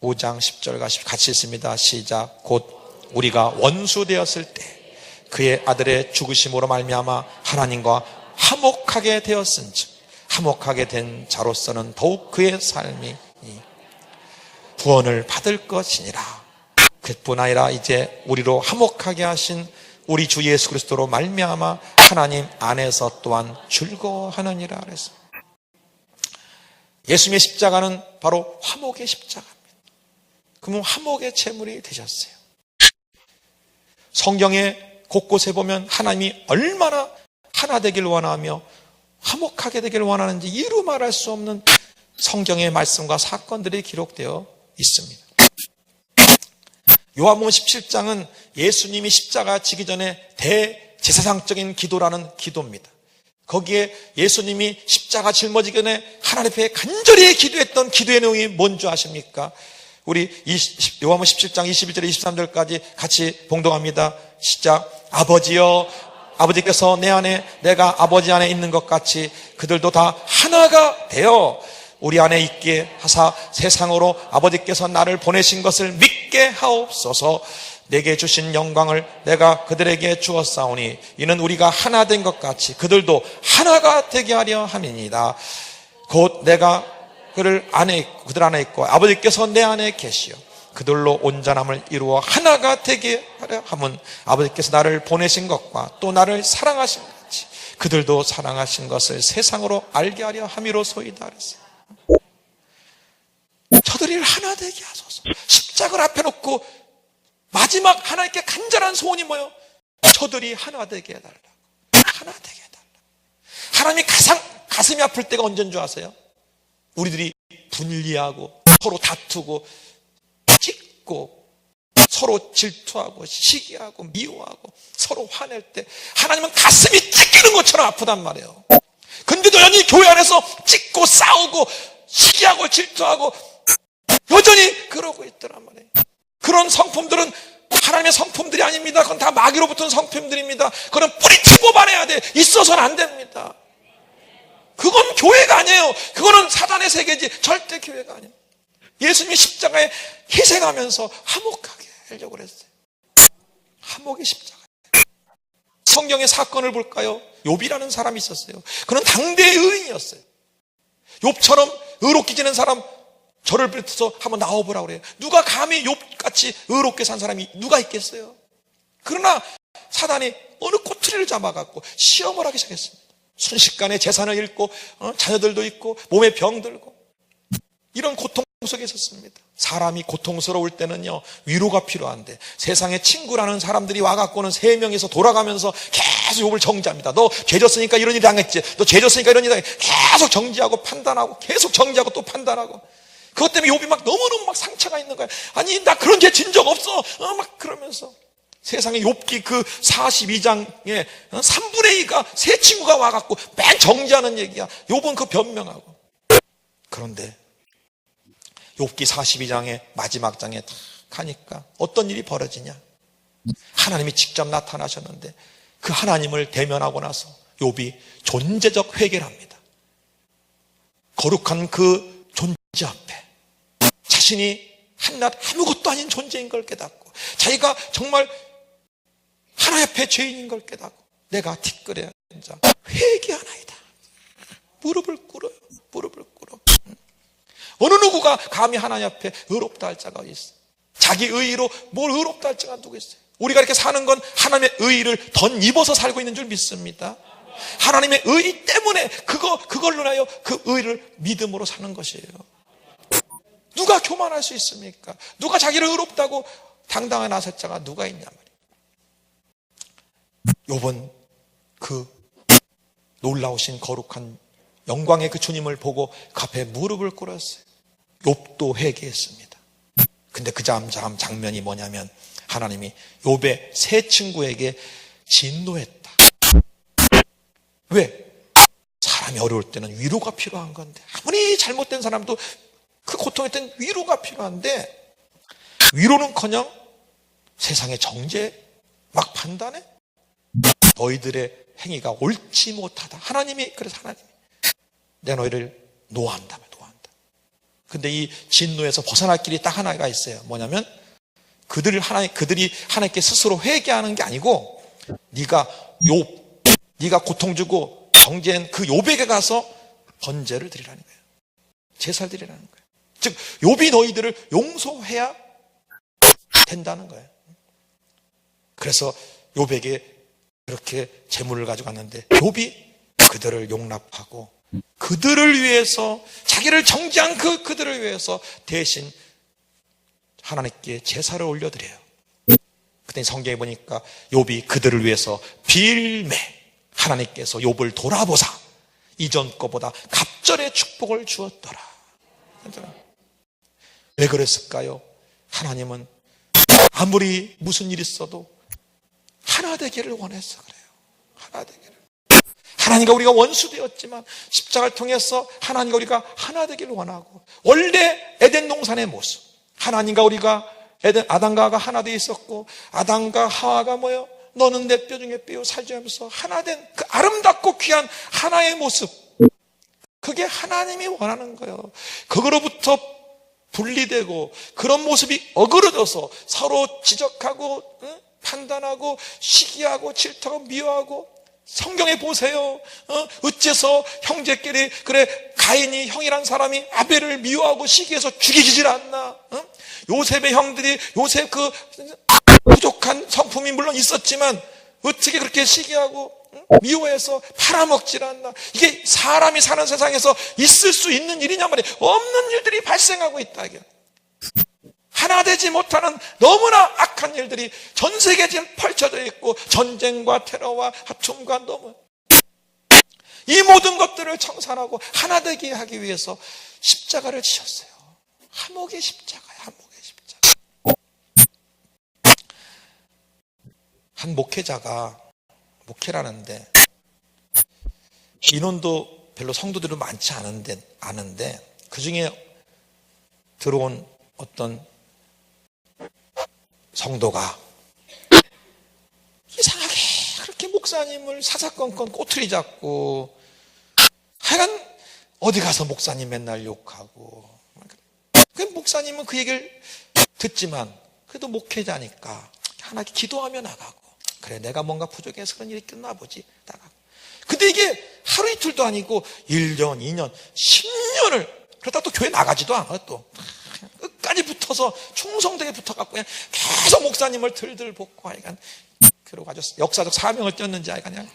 5장 10절과 10 같이 읽습니다. 시작. 곧 우리가 원수 되었을 때 그의 아들의 죽으심으로 말미암아 하나님과 화목하게 되었은즉 화목하게 된 자로서는 더욱 그의 삶이 구원을 받을 것이니라. 그뿐 아니라 이제 우리로 화목하게 하신 우리 주 예수 그리스도로 말미암아 하나님 안에서 또한 즐거워하느니라 그랬습니다. 예수님의 십자가는 바로 화목의 십자가입니다. 그러면 화목의 제물이 되셨어요. 성경에 곳곳에 보면 하나님이 얼마나 하나 되길 원하며 화목하게 되길 원하는지 이루 말할 수 없는 성경의 말씀과 사건들이 기록되어 있습니다. 요한복음 17장은 예수님이 십자가 지기 전에 대제사장적인 기도라는 기도입니다. 거기에 예수님이 십자가 짊어지기 전에 하나님 앞에 간절히 기도했던 기도의 내용이 뭔지 아십니까? 우리 요한복음 17장 21절 23절까지 같이 봉독합니다. 시작. 아버지여, 아버지께서 내 안에 내가 아버지 안에 있는 것 같이 그들도 다 하나가 되어 우리 안에 있게 하사 세상으로 아버지께서 나를 보내신 것을 믿게 하옵소서. 내게 주신 영광을 내가 그들에게 주었사오니 이는 우리가 하나 된 것 같이 그들도 하나가 되게 하려 함이니이다. 곧 내가 그들 안에 있고 아버지께서 내 안에 계시어 그들로 온전함을 이루어 하나가 되게 하려 함은 아버지께서 나를 보내신 것과 또 나를 사랑하신 것 같이 그들도 사랑하신 것을 세상으로 알게 하려 함이로소이다 그랬어요. 저들이 하나 되게 하소서. 십자가를 앞에 놓고 마지막 하나님께 간절한 소원이 뭐예요? 저들이 하나 되게 해달라고. 하나 되게 해달라고. 하나님이 가슴이 아플 때가 언제인 줄 아세요? 우리들이 분리하고 서로 다투고 찢고 서로 질투하고 시기하고 미워하고 서로 화낼 때 하나님은 가슴이 찢기는 것처럼 아프단 말이에요. 근데도 여전히 교회 안에서 찢고 싸우고 시기하고 질투하고 여전히 그러고 있더란 말이에요. 그런 성품들은 하나님의 성품들이 아닙니다. 그건 다 마귀로부터 성품들입니다. 그건 뿌리치 뽑아내야 돼. 있어서는 안 됩니다. 그건 교회가 아니에요. 그거는 사단의 세계지 절대 교회가 아니에요. 예수님이 십자가에 희생하면서 화목하게 하려고 그랬어요. 화목의 십자가. 성경의 사건을 볼까요? 욥이라는 사람이 있었어요. 그는 당대의 의인이었어요. 욥처럼 의롭게 지낸 사람 저를 비롯해서 한번 나와보라고 그래요. 누가 감히 욥같이 의롭게 산 사람이 누가 있겠어요? 그러나 사단이 어느 꼬투리를 잡아갖고 시험을 하기 시작했습니다. 순식간에 재산을 잃고 자녀들도 있고 몸에 병 들고 이런 고통 속에 있었습니다. 사람이 고통스러울 때는요 위로가 필요한데 세상에 친구라는 사람들이 와갖고는 세 명이서 돌아가면서 계속 욥을 정지합니다. 너 죄졌으니까 이런 일이 당했지. 너 죄졌으니까 이런 일이 당했지. 계속 정지하고 판단하고 계속 정지하고 또 판단하고 그것 때문에 욥이 막 너무너무 막 상처가 있는 거야. 아니 나 그런 죄 진 적 없어. 막 그러면서 세상에 욥기 그 42장에 3분의 2가 세 친구가 와갖고 맨 정지하는 얘기야. 욥은 그 변명하고. 그런데 욥기 42장의 마지막 장에 딱 가니까 어떤 일이 벌어지냐. 하나님이 직접 나타나셨는데 그 하나님을 대면하고 나서 욥이 존재적 회개를 합니다. 거룩한 그 존재 앞에 자신이 한낱 아무것도 아닌 존재인 걸 깨닫고 자기가 정말 하나님 앞에 죄인인 걸 깨닫고 내가 티끌에 앉아 회개하나이다. 무릎을 꿇어요. 무릎을 꿇어. 어느 누구가 감히 하나님 앞에 의롭다 할 자가 어디 있어? 자기 의의로 뭘 의롭다 할 자가 누구 있어요? 우리가 이렇게 사는 건 하나님의 의의를 덧입어서 살고 있는 줄 믿습니다. 하나님의 의의 때문에 그걸로 인하여 그 의의를 믿음으로 사는 것이에요. 누가 교만할 수 있습니까? 누가 자기를 의롭다고 당당하게 나설 자가 누가 있냐 말이에요. 욥은 그 놀라우신 거룩한 영광의 그 주님을 보고 그 앞에 무릎을 꿇었어요. 욥도 회개했습니다. 근데 그 장면이 뭐냐면 하나님이 욥의 세 친구에게 진노했다. 왜? 사람이 어려울 때는 위로가 필요한 건데 아무리 잘못된 사람도 그 고통에 땐 위로가 필요한데 위로는커녕 세상의 정죄 막 판단해? 너희들의 행위가 옳지 못하다. 하나님이 그래서 하나님이 내가 너희를 노한다. 근데 이 진노에서 벗어날 길이 딱 하나가 있어요. 뭐냐면 그들이 하나님께 스스로 회개하는 게 아니고 네가 고통 주고 정죄한 그 욥에게 가서 번제를 드리라는 거예요. 제사를 드리라는 거예요. 즉 욥이 너희들을 용서해야 된다는 거예요. 그래서 욥에게 그렇게 재물을 가져갔는데 욥이 그들을 용납하고 그들을 위해서, 자기를 정죄한 그들을 위해서 대신 하나님께 제사를 올려드려요. 그때 성경에 보니까 욥이 그들을 위해서 빌매 하나님께서 욥을 돌아보사 이전 거보다 갑절의 축복을 주었더라. 왜 그랬을까요? 하나님은 아무리 무슨 일이 있어도 하나 되기를 원해서 그래요. 하나 되기를. 하나님과 우리가 원수되었지만 십자가를 통해서 하나님과 우리가 하나 되기를 원하고, 원래 에덴 동산의 모습, 하나님과 우리가 아담과 하와가 하나 되어 있었고, 아담과 하와가 뭐요? 너는 내 뼈 중에 뼈요 살주하면서 하나 된 그 아름답고 귀한 하나의 모습, 그게 하나님이 원하는 거예요. 그거로부터 분리되고 그런 모습이 어그러져서 서로 지적하고 판단하고 시기하고 질투하고 미워하고, 성경에 보세요. 어째서 형제끼리, 그래 가인이 형이란 사람이 아벨을 미워하고 시기해서 죽이질 않나? 요셉의 형들이, 요셉 그 부족한 성품이 물론 있었지만 어떻게 그렇게 시기하고 미워해서 팔아먹질 않나? 이게 사람이 사는 세상에서 있을 수 있는 일이냐 말이에요. 없는 일들이 발생하고 있다 이게. 하나 되지 못하는 너무나 악한 일들이 전 세계에 지금 펼쳐져 있고, 전쟁과 테러와 다툼과 너무, 이 모든 것들을 청산하고 하나 되게 하기 위해서 십자가를 지셨어요. 화목의 십자가야, 화목의 십자가. 한 목회자가 목회라는데 인원도 별로 성도들은 많지 않은데 그 중에 들어온 어떤 성도가 이상하게 그렇게 목사님을 사사건건 꼬투리 잡고, 하여간 어디 가서 목사님 맨날 욕하고, 그 목사님은 그 얘기를 듣지만 그래도 목회자니까 하나님께 기도하며 나가고, 그래 내가 뭔가 부족해서 그런 일이 끝나보지 나가고. 근데 이게 하루 이틀도 아니고 1년, 2년, 10년을 그러다 또 교회 나가지도 않아. 또 끝까지 붙어서 충성되게 붙어갖고 그냥 계속 목사님을 들들 볶고, 하여간 그러고 아주 역사적 사명을 띄었는지 하여간 그냥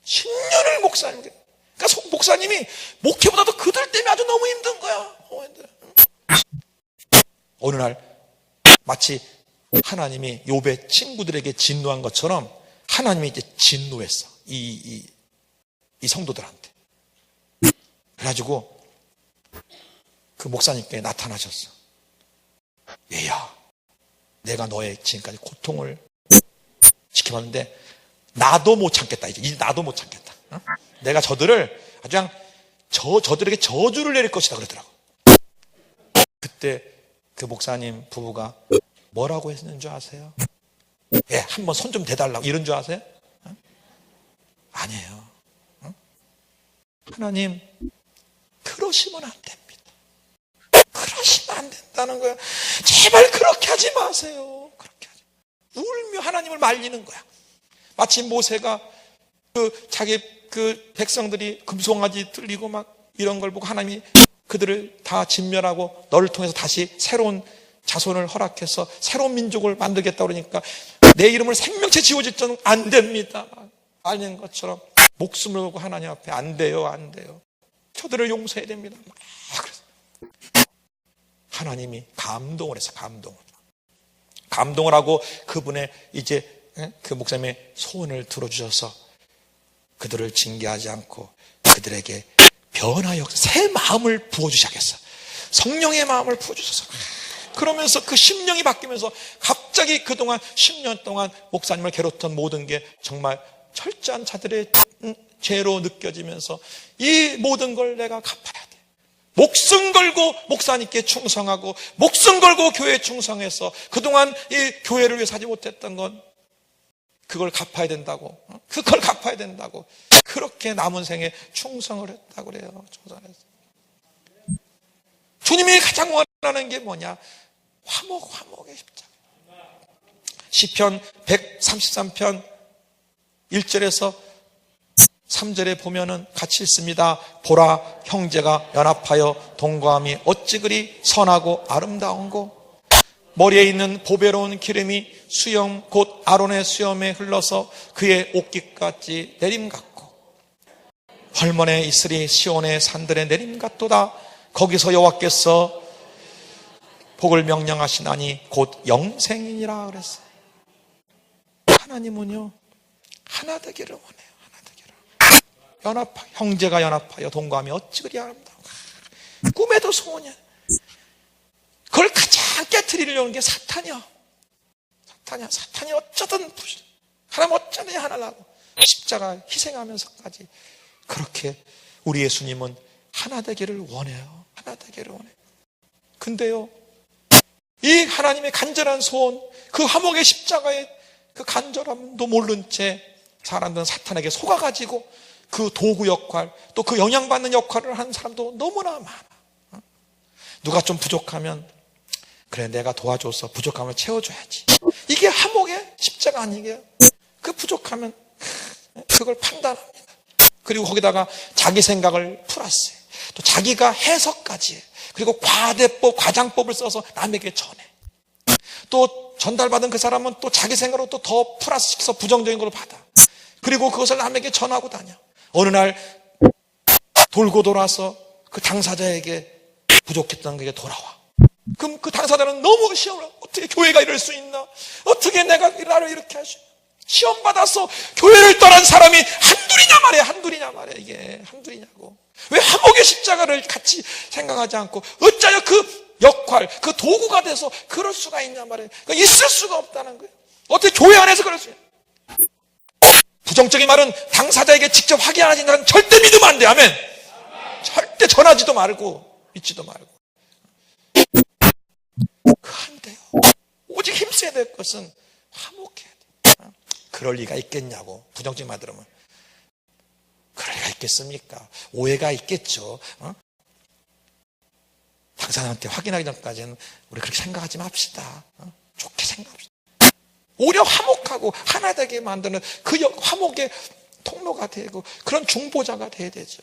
10년을 목사님, 그러니까 목사님이 목회보다도 그들 때문에 아주 너무 힘든 거야. 어느 날 마치 하나님이 욥의 친구들에게 진노한 것처럼 하나님이 이제 진노했어. 이 성도들한테. 그래가지고 그 목사님께 나타나셨어. 얘야, 내가 너의 지금까지 고통을 지켜봤는데 나도 못 참겠다. 이제 나도 못 참겠다. 내가 저들을 아주 그냥 저들에게 저주를 내릴 것이다 그러더라고. 그때 그 목사님 부부가 뭐라고 했는 줄 아세요? 예, 한번 손 좀 대달라고 이런 줄 아세요? 아니에요. 하나님, 그러시면 안 됩니다. 그러시면 안 된다는 거야. 제발 그렇게 하지 마세요. 그렇게 하지. 울며 하나님을 말리는 거야. 마치 모세가 자기 백성들이 금송아지 들리고 막 이런 걸 보고 하나님이 그들을 다 진멸하고 너를 통해서 다시 새로운 자손을 허락해서 새로운 민족을 만들겠다 그러니까 내 이름을 생명체 지워질 줄은 안 됩니다. 알는 것처럼 목숨을 걸고 하나님 앞에 안 돼요, 안 돼요. 저들을 용서해야 됩니다. 그래서 하나님이 감동을 해서 감동을 하고 그분의 이제 그 목사님의 소원을 들어주셔서 그들을 징계하지 않고 그들에게 변화의 역사, 새 마음을 부어주시겠어요. 성령의 마음을 부어주셔서 그러면서 그 심령이 바뀌면서 갑자기 그동안 10년 동안 목사님을 괴롭혔던 모든 게 정말 철저한 자들의 죄로 느껴지면서 이 모든 걸 내가 갚아야 돼. 목숨 걸고 목사님께 충성하고 목숨 걸고 교회에 충성해서 그동안 이 교회를 위해서 하지 못했던 건 그걸 갚아야 된다고. 그걸 갚아야 된다고. 그렇게 남은 생에 충성을 했다고 그래요. 충성했어. 주님이 가장 원하는 게 뭐냐? 화목의 십자가. 시편 133편 1절에서 3절에 보면은 같이 있습니다. 보라, 형제가 연합하여 동거함이 어찌 그리 선하고 아름다운고, 머리에 있는 보배로운 기름이 수염 곧 아론의 수염에 흘러서 그의 옷깃같이 내림 같고, 헐몬에 있으리 시온의 산들에 내림 같도다. 거기서 여호와께서 복을 명령하시나니 곧 영생이니라 그랬어요. 하나님은요, 하나 되기를 원해요. 하나 되기를. 형제가 연합하여 동거하며 어찌 그리 아름다워. 꿈에도 소원이야. 그걸 가장 깨트리려는 게 사탄이야. 사탄이 어쩌든 하나님 어쩌든 하나라고 십자가 희생하면서까지 그렇게 우리 예수님은 하나 되기를 원해요. 하나 되기를 원해요. 근데요, 이 하나님의 간절한 소원, 그 화목의 십자가의 그 간절함도 모른 채 사람들은 사탄에게 속아가지고 그 도구 역할, 또 그 영향받는 역할을 하는 사람도 너무나 많아. 누가 좀 부족하면 그래, 내가 도와줘서 부족함을 채워줘야지. 이게 화목의 십자가 아니게요? 그 부족하면 그걸 판단합니다. 그리고 거기다가 자기 생각을 풀었어요. 또 자기가 해석까지 해요. 그리고 과장법을 써서 남에게 전해. 또 전달받은 그 사람은 또 자기 생각으로 또 더 플러스시켜서 부정적인 걸 받아. 그리고 그것을 남에게 전하고 다녀. 어느 날 돌고 돌아서 그 당사자에게 부족했던 게 돌아와. 그럼 그 당사자는 너무 시험을, 어떻게 교회가 이럴 수 있나? 어떻게 내가 나를 이렇게 할 수 있나? 시험 받아서 교회를 떠난 사람이 한둘이냐 말이야. 이게 한둘이냐고. 왜 화목의 십자가를 같이 생각하지 않고 어쩌여 그 역할, 그 도구가 돼서 그럴 수가 있냐 말이에요. 그러니까 있을 수가 없다는 거예요. 어떻게 교회 안에서 그럴 수 있냐? 부정적인 말은 당사자에게 직접 확인하지는 절대 믿으면 안 돼. 아멘. 절대 전하지도 말고 믿지도 말고. 안 돼요. 오직 힘써야 될 것은 화목해야 돼. 그럴 리가 있겠냐고. 부정적인 말 들으면 그럴 리가 있겠습니까? 오해가 있겠죠. 당사자한테 확인하기 전까지는 우리 그렇게 생각하지 맙시다. 좋게 생각합시다. 오히려 화목하고 하나 되게 만드는 그 화목의 통로가 되고 그런 중보자가 돼야 되죠.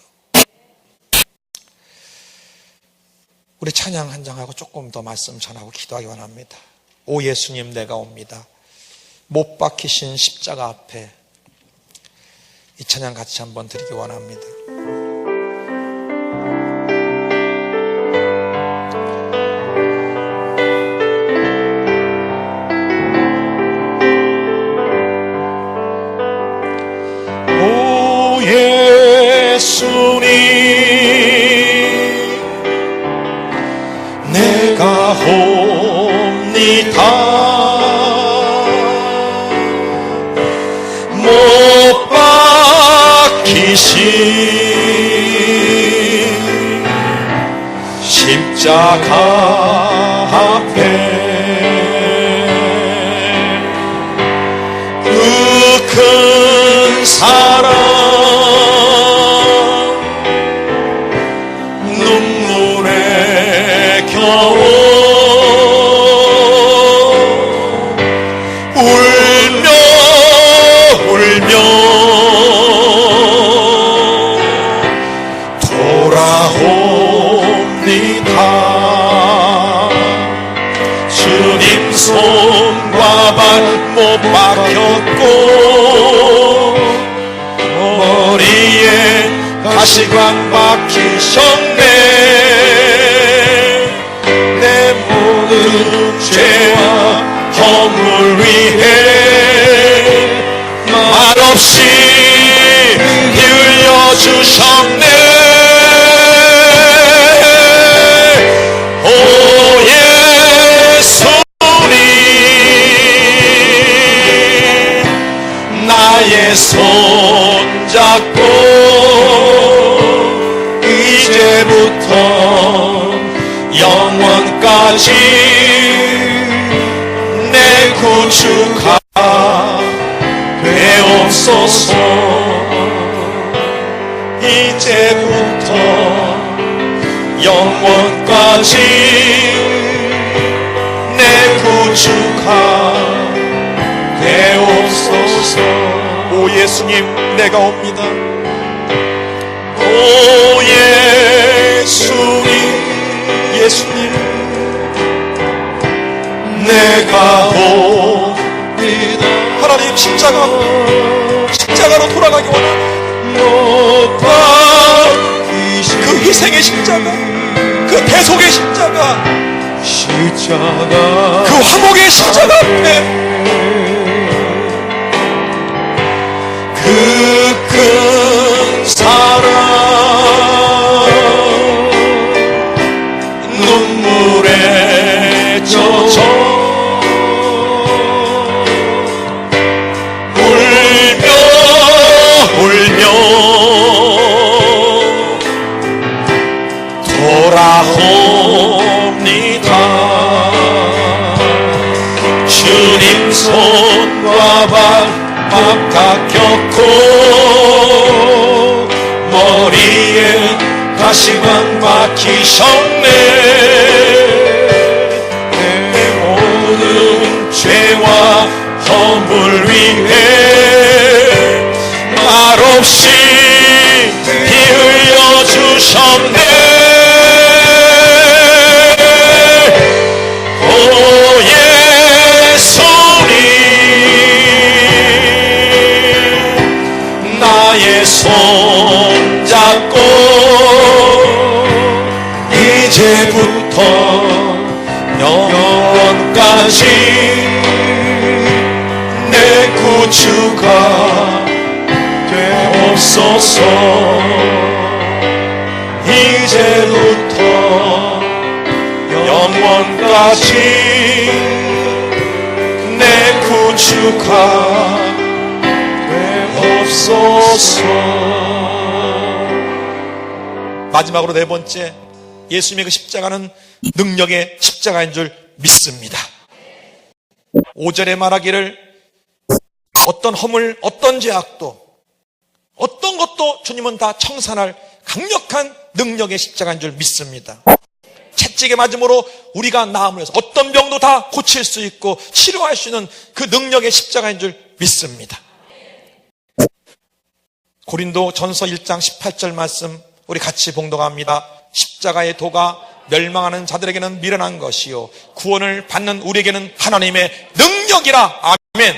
우리 찬양 한 장하고 조금 더 말씀 전하고 기도하기 원합니다. 오 예수님, 내가 옵니다. 못 박히신 십자가 앞에 이 찬양 같이 한번 드리기 원합니다. 예수님, 내가 옵니다. 못 박히신 십자가 앞에 그 큰 사랑 눈물에 겨워 울며 돌아옵니다. 주님 손과 발 못 박혔고 머리에 가시관 박히셨네. 내 모든 죄와 허물 위해 말없이 피 흘려주셨네. 오 예수님, 나의 손 잡고 이제부터 영원까지 내 구주가 되옵소서. 이제부터 영원까지 내 구주가 되옵소서. 오 예수님, 내가 옵니다. 오 예수님, 내가 옵니다. 하나님, 십자가로 돌아가기 원합니다. 못 희생의 십자가, 그 대속의 십자가, 십자가 그 화목의 십자가 앞에 그 큰 사랑 눈물에 젖어 울며 돌아옵니다. 주님 손과 발 팍팍 꼈고 머리에 가시관 박히셨네. 내 모든 죄와 허물 위해 말없이 피 흘려주셨네. 오 예수님 나의 손 잡고 이제부터 영원까지 내 구주가 되옵소서. 이제부터 영원까지 내 구주가 되옵소서. 마지막으로 네 번째, 예수님의 그 십자가는 능력의 십자가인 줄 믿습니다. 5절에 말하기를 어떤 허물, 어떤 죄악도, 어떤 것도 주님은 다 청산할 강력한 능력의 십자가인 줄 믿습니다. 채찍에 맞음으로 우리가 나음을 해서 어떤 병도 다 고칠 수 있고 치료할 수 있는 그 능력의 십자가인 줄 믿습니다. 고린도 전서 1장 18절 말씀 우리 같이 봉독합니다. 십자가의 도가 멸망하는 자들에게는 미련한 것이요 구원을 받는 우리에게는 하나님의 능력이라. 아멘.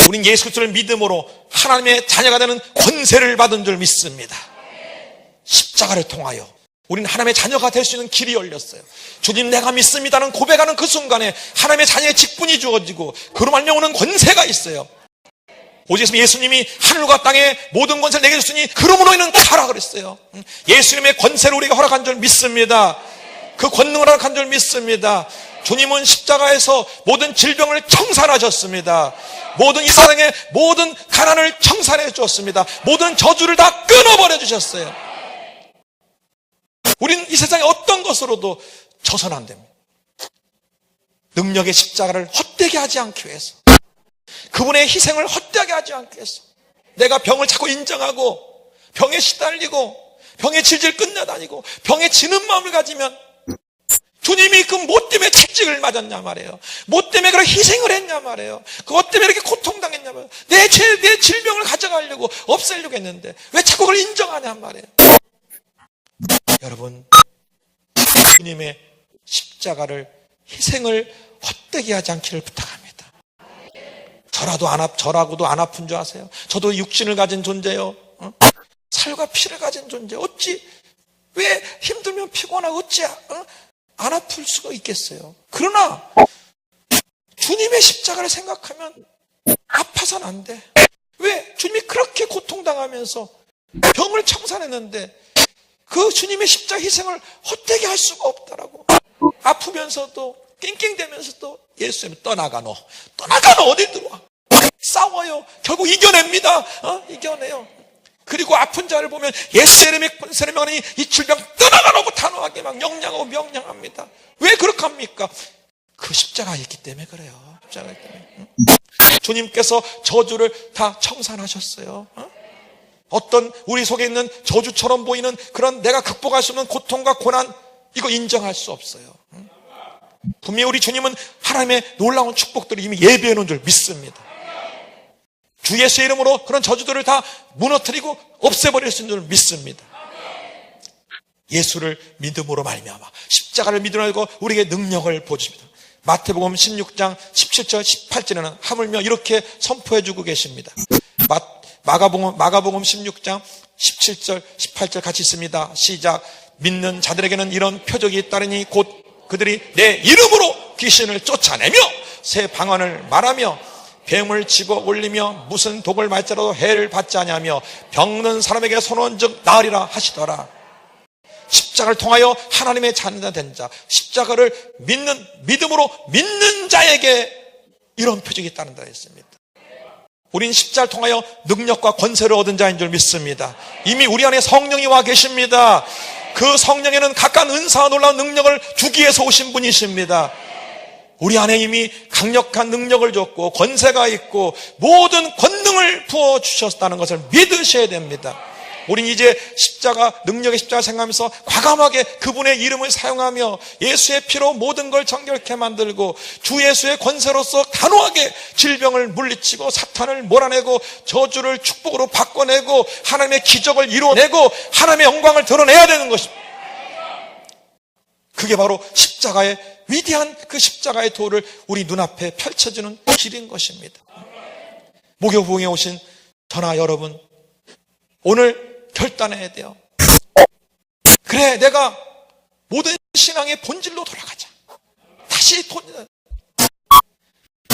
우린 예수 그리스도를 믿음으로 하나님의 자녀가 되는 권세를 받은 줄 믿습니다. 십자가를 통하여 우리는 하나님의 자녀가 될 수 있는 길이 열렸어요. 주님 내가 믿습니다는 고백하는 그 순간에 하나님의 자녀의 직분이 주어지고 그로 말미암아 오는 권세가 있어요. 오직 예수님이 하늘과 땅에 모든 권세를 내게 줬으니 그러므로 너희는 가라 그랬어요. 예수님의 권세를 우리가 허락한 줄 믿습니다. 그 권능을 허락한 줄 믿습니다. 주님은 십자가에서 모든 질병을 청산하셨습니다. 모든 이 세상의 모든 가난을 청산해 주었습니다. 모든 저주를 다 끊어버려 주셨어요. 우리는 이 세상의 어떤 것으로도 져선 안 됩니다. 능력의 십자가를 헛되게 하지 않기 위해서, 그분의 희생을 헛되게 하지 않기 위해서 내가 병을 자꾸 인정하고 병에 시달리고 병에 질질 끌려다니고 병에 지는 마음을 가지면 주님이 그 뭐 때문에 채찍을 맞았냐 말이에요. 뭐 때문에 그런 희생을 했냐 말이에요. 그것 때문에 이렇게 고통당했냐 말이에요. 내 질병을 가져가려고 없애려고 했는데 왜 자꾸 그걸 인정하냐 말이에요. 여러분, 주님의 십자가를 희생을 헛되게 하지 않기를 부탁합니다. 저라고도 안 아픈 줄 아세요? 저도 육신을 가진 존재요. 살과 피를 가진 존재. 어찌 왜 힘들면 피곤하고 어찌 안 아플 수가 있겠어요? 그러나 주님의 십자가를 생각하면 아파서는 안 돼. 왜? 주님이 그렇게 고통당하면서 병을 청산했는데 그 주님의 십자가 희생을 헛되게 할 수가 없다라고. 아프면서도 낑낑대면서도 예수님 떠나가 너 어디 들어와. 싸워요. 결국 이겨냅니다. 이겨내요. 그리고 아픈 자를 보면 예수의 이름의 권세를 명하니 이 질병 떠나가라고 단호하게 막 영령하고 명령합니다. 왜 그렇게 합니까? 그 십자가 있기 때문에 그래요. 십자가 있기 때문에. 주님께서 저주를 다 청산하셨어요. 어떤 우리 속에 있는 저주처럼 보이는 그런 내가 극복할 수 없는 고통과 고난, 이거 인정할 수 없어요. 분명히 우리 주님은 하나님의 놀라운 축복들을 이미 예비해 놓은 줄 믿습니다. 주 예수의 이름으로 그런 저주들을 다 무너뜨리고 없애버릴 수 있는 줄 믿습니다. 예수를 믿음으로 말미암아 십자가를 믿으라고 우리에게 능력을 보여줍니다. 마태복음 16장 17절 18절에는 하물며 이렇게 선포해주고 계십니다. 마가복음 16장 17절 18절 같이 있습니다. 시작. 믿는 자들에게는 이런 표적이 있다니 곧 그들이 내 이름으로 귀신을 쫓아내며 새 방언을 말하며 뱀을 집어 올리며 무슨 독을 말지라도 해를 받지 아니하며 병든 사람에게 손원즉 나으리라 하시더라. 십자가를 통하여 하나님의 자녀가 된 자, 십자가를 믿음으로 믿는 자에게 이런 표적이 있다는 다 했습니다. 우린 십자가를 통하여 능력과 권세를 얻은 자인 줄 믿습니다. 이미 우리 안에 성령이 와 계십니다. 그 성령에는 각각 은사와 놀라운 능력을 주기 위해서 오신 분이십니다. 우리 안에 이미 강력한 능력을 줬고 권세가 있고 모든 권능을 부어주셨다는 것을 믿으셔야 됩니다. 우린 이제 능력의 십자가 생각하면서 과감하게 그분의 이름을 사용하며 예수의 피로 모든 걸 정결케 만들고 주 예수의 권세로서 단호하게 질병을 물리치고 사탄을 몰아내고 저주를 축복으로 바꿔내고 하나님의 기적을 이루어내고 하나님의 영광을 드러내야 되는 것입니다. 그게 바로 십자가의 위대한 그 십자가의 도를 우리 눈앞에 펼쳐주는 길인 것입니다. 목요부흥에 오신 저나 여러분, 오늘 결단해야 돼요. 그래, 내가 모든 신앙의 본질로 돌아가자. 다시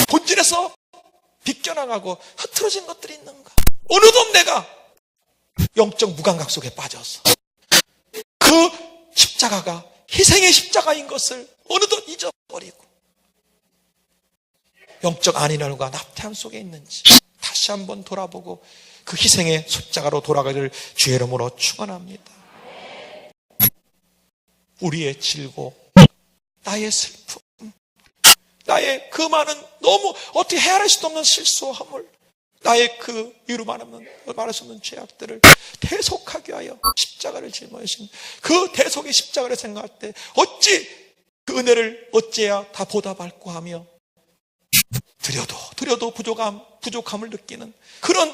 본질에서 비껴나가고 흐트러진 것들이 있는가? 어느덧 내가 영적 무감각 속에 빠져서 그 십자가가 희생의 십자가인 것을 어느덧 잊어버리고 영적 안일함과 나태함 속에 있는지 다시 한번 돌아보고 그 희생의 십자가로 돌아가기를 주의 이름으로 축원합니다. 우리의 질고 나의 슬픔, 나의 그 많은 너무 어떻게 헤아릴 수도 없는 실수와 허물, 나의 그 이루 말할 수 없는 죄악들을 대속하기 위하여 십자가를 짊어지신 그 대속의 십자가를 생각할 때 어찌 그 은혜를 어째야 다 보답할까 하며 드려도 부족함을 느끼는 그런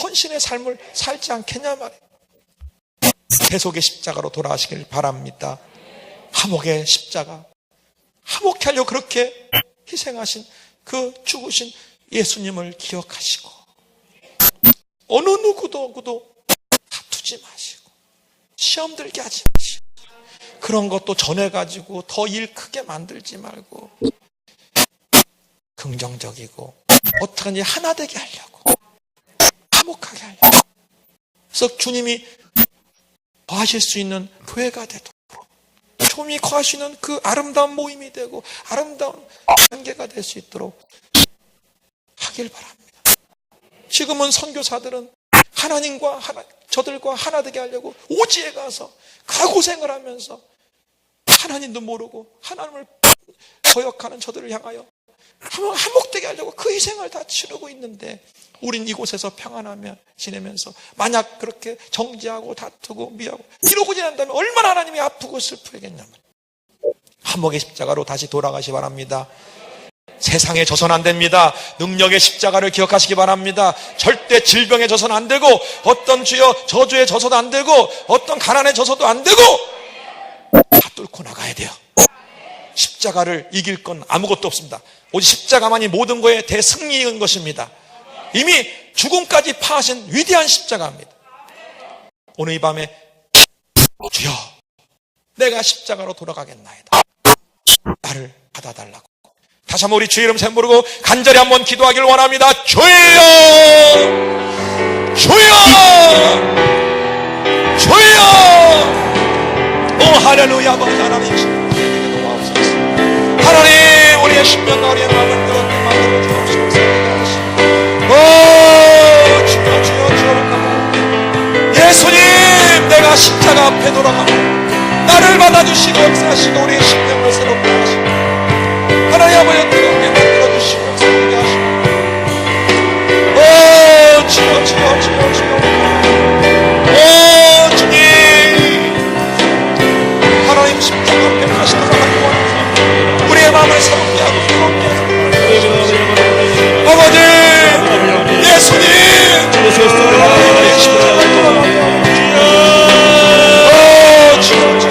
헌신의 삶을 살지 않겠냐 말이에요. 대속의 십자가로 돌아가시길 바랍니다. 화목의 십자가, 화목케 하려고 그렇게 희생하신 그 죽으신 예수님을 기억하시고 어느 누구도 다투지 마시고 시험 들게 하지 마시고 그런 것도 전해가지고 더 일 크게 만들지 말고 긍정적이고 어떡하니 하나 되게 하려고 화목하게 하려고. 그래서 주님이 거하실 수 있는 교회가 되도록, 주님이 거할 수 있는 그 아름다운 모임이 되고 아름다운 관계가 될 수 있도록 하길 바랍니다. 지금은 선교사들은 저들과 하나 되게 하려고 오지에 가서 가고생을 하면서 하나님도 모르고 하나님을 거역하는 저들을 향하여 화목되게 하려고 그 희생을 다 치르고 있는데 우린 이곳에서 평안하며 지내면서 만약 그렇게 정지하고 다투고 미하고 이러고 지낸다면 얼마나 하나님이 아프고 슬프겠냐면 화목의 십자가로 다시 돌아가시 바랍니다. 세상에 져서는 안 됩니다. 능력의 십자가를 기억하시기 바랍니다. 절대 질병에 져서는 안 되고 어떤 저주에 져서도 안 되고 어떤 가난에 져서도 안 되고 다 뚫고 나가야 돼요. 십자가를 이길 건 아무것도 없습니다. 오직 십자가만이 모든 거에 대승리인 것입니다. 이미 죽음까지 파하신 위대한 십자가입니다. 오늘 이 밤에 주여 내가 십자가로 돌아가겠나이다. 나를 받아달라고 다시 한번 우리 주의 이름 샘 부르고 간절히 한번 기도하기를 원합니다. 주여 주여 주여. 오 할렐루야. 하나님 하나님 우리의 신명과 우리의 마음을 뜨겁게 만들어 주옵소서. 오 주여 예수님 내가 십자가 앞에 돌아가고 나를 받아주시고 역사하시고 우리의 심령을 새롭게 하시고 하나님 아버지 뜨겁게 만들어주시고 새롭게 하시고 오 주여 오 주님 하나님 십자가 앞에 다시 돌아가기 원합니다. 우리의 마음을 새롭게 하고 새롭게 하고 아버지 예수님 우리의 십자가를 돌아가게 하고 주여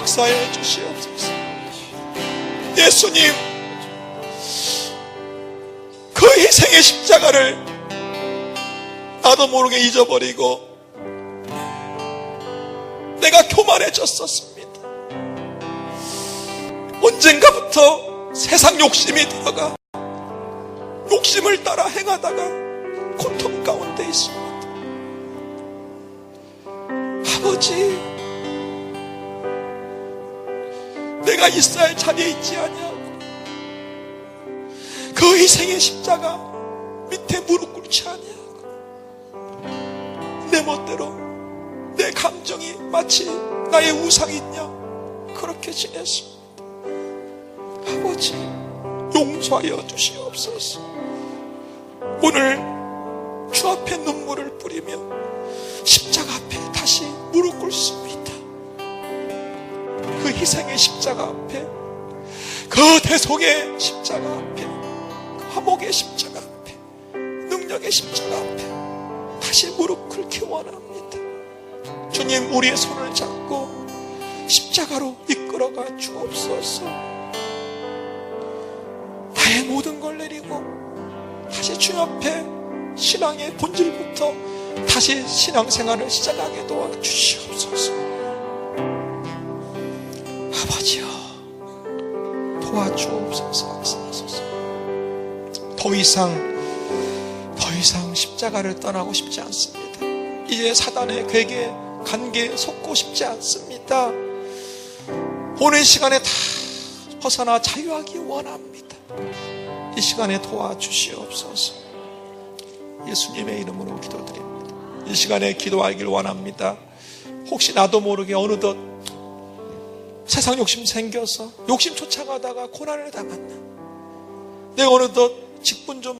역사해 주시옵소서. 예수님, 그 희생의 십자가를 나도 모르게 잊어버리고 내가 교만해졌었습니다. 언젠가부터 세상 욕심이 들어가 욕심을 따라 행하다가 고통 가운데 있습니다. 아버지, 내가 있어야 할 자리에 있지 않냐고 그 희생의 십자가 밑에 무릎 꿇지 않냐고 내 멋대로 내 감정이 마치 나의 우상이냐 그렇게 지냈습니다. 아버지, 용서하여 주시옵소서. 오늘 주 앞에 눈물을 뿌리며 십자가 앞에 다시 무릎 꿇습니다. 그 희생의 십자가 앞에, 그 대속의 십자가 앞에, 그 화목의 십자가 앞에, 능력의 십자가 앞에 다시 무릎 꿇기 원합니다. 주님, 우리의 손을 잡고 십자가로 이끌어가 주옵소서. 나의 모든 걸 내리고 다시 주 앞에 신앙의 본질부터 다시 신앙생활을 시작하게 도와주시옵소서. 아버지여, 도와주옵소서. 더 이상 십자가를 떠나고 싶지 않습니다. 이제 사단의 괴계, 관계에 속고 싶지 않습니다. 오늘 시간에 다 벗어나 자유하기 원합니다. 이 시간에 도와주시옵소서. 예수님의 이름으로 기도드립니다. 이 시간에 기도하길 원합니다. 혹시 나도 모르게 어느덧 세상 욕심 생겨서 욕심 쫓아가다가 고난을 당했나? 내가 어느덧 직분 좀